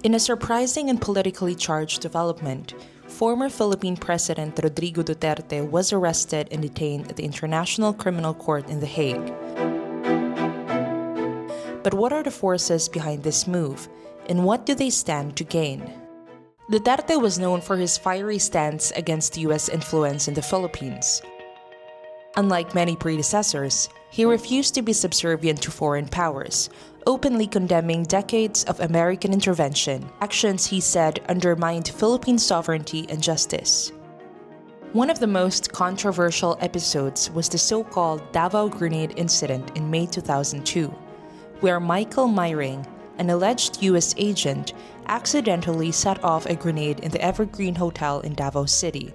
In a surprising and politically charged development, former Philippine President Rodrigo Duterte was arrested and detained at the International Criminal Court in The Hague. But what are the forces behind this move, and what do they stand to gain? Duterte was known for his fiery stance against U.S. influence in the Philippines. Unlike many predecessors, he refused to be subservient to foreign powers, openly condemning decades of American intervention, actions he said undermined Philippine sovereignty and justice. One of the most controversial episodes was the so-called Davao grenade incident in May 2002, where Michael Meiring, an alleged U.S. agent, accidentally set off a grenade in the Evergreen Hotel in Davao City.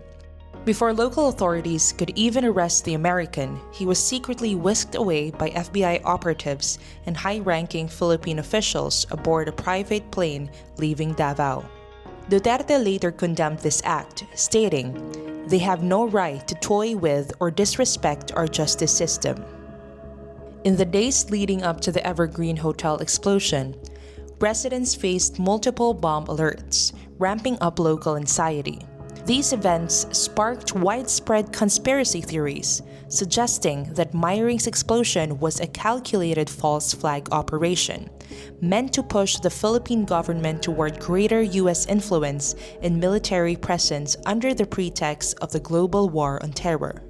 Before local authorities could even arrest the American, he was secretly whisked away by FBI operatives and high-ranking Philippine officials aboard a private plane leaving Davao. Duterte later condemned this act, stating, "They have no right to toy with or disrespect our justice system." In the days leading up to the Evergreen Hotel explosion, residents faced multiple bomb alerts, ramping up local anxiety. These events sparked widespread conspiracy theories, suggesting that Meiring's explosion was a calculated false flag operation, meant to push the Philippine government toward greater U.S. influence and military presence under the pretext of the global war on terror.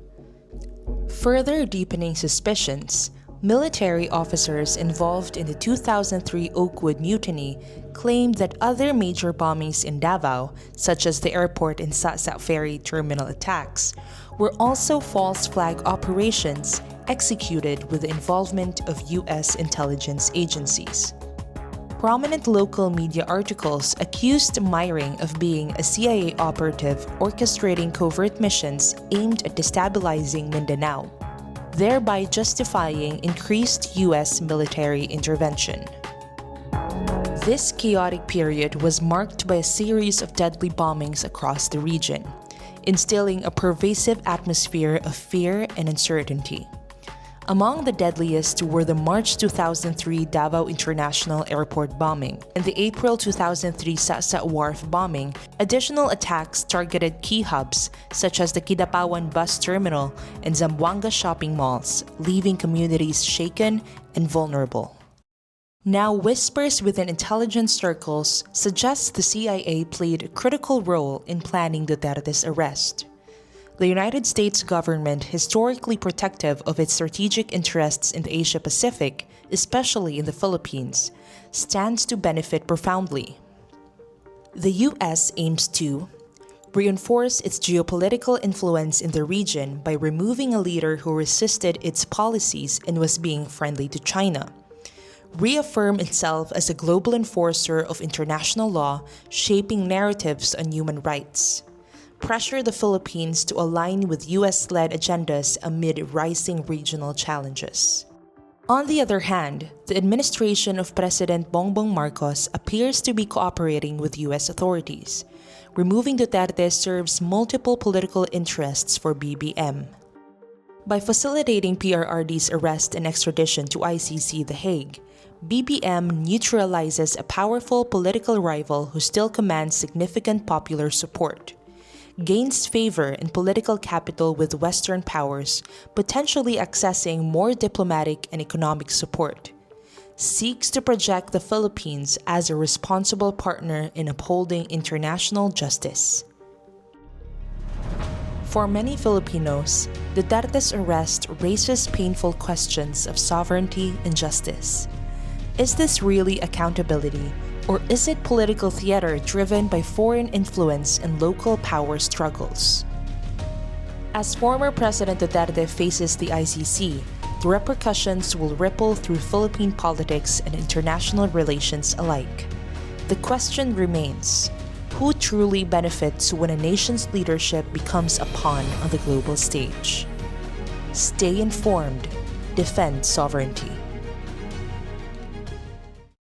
Further deepening suspicions, military officers involved in the 2003 Oakwood Mutiny claimed that other major bombings in Davao, such as the airport and 𝗗𝗂𝘂𝘁𝗲 ferry terminal attacks, were also false flag operations executed with the involvement of U.S. intelligence agencies. Prominent local media articles accused Meiring of being a CIA operative orchestrating covert missions aimed at destabilizing Mindanao, thereby justifying increased U.S. military intervention. This chaotic period was marked by a series of deadly bombings across the region, instilling a pervasive atmosphere of fear and uncertainty. Among the deadliest were the March 2003 Davao International Airport bombing and the April 2003 𝗗𝗂𝘂𝘁𝗲 Wharf bombing. Additional attacks targeted key hubs such as the Kidapawan bus terminal and Zamboanga shopping malls, leaving communities shaken and vulnerable. Now, whispers within intelligence circles suggest the CIA played a critical role in planning Duterte's arrest. The United States government, historically protective of its strategic interests in the Asia-Pacific, especially in the Philippines, stands to benefit profoundly. The U.S. aims to reinforce its geopolitical influence in the region by removing a leader who resisted its policies and was being friendly to China, reaffirm itself as a global enforcer of international law, shaping narratives on human rights, pressure the Philippines to align with U.S.-led agendas amid rising regional challenges. On the other hand, the administration of President Bongbong Marcos appears to be cooperating with U.S. authorities. Removing Duterte serves multiple political interests for BBM. By facilitating PRRD's arrest and extradition to ICC The Hague, BBM neutralizes a powerful political rival who still commands significant popular support, gains favor and political capital with Western powers, potentially accessing more diplomatic and economic support, seeks to project the Philippines as a responsible partner in upholding international justice. For many Filipinos, Duterte's arrest raises painful questions of sovereignty and justice. Is this really accountability, or is it political theater driven by foreign influence and local power struggles? As former President Duterte faces the ICC, the repercussions will ripple through Philippine politics and international relations alike. The question remains, who truly benefits when a nation's leadership becomes a pawn on the global stage? Stay informed, defend sovereignty.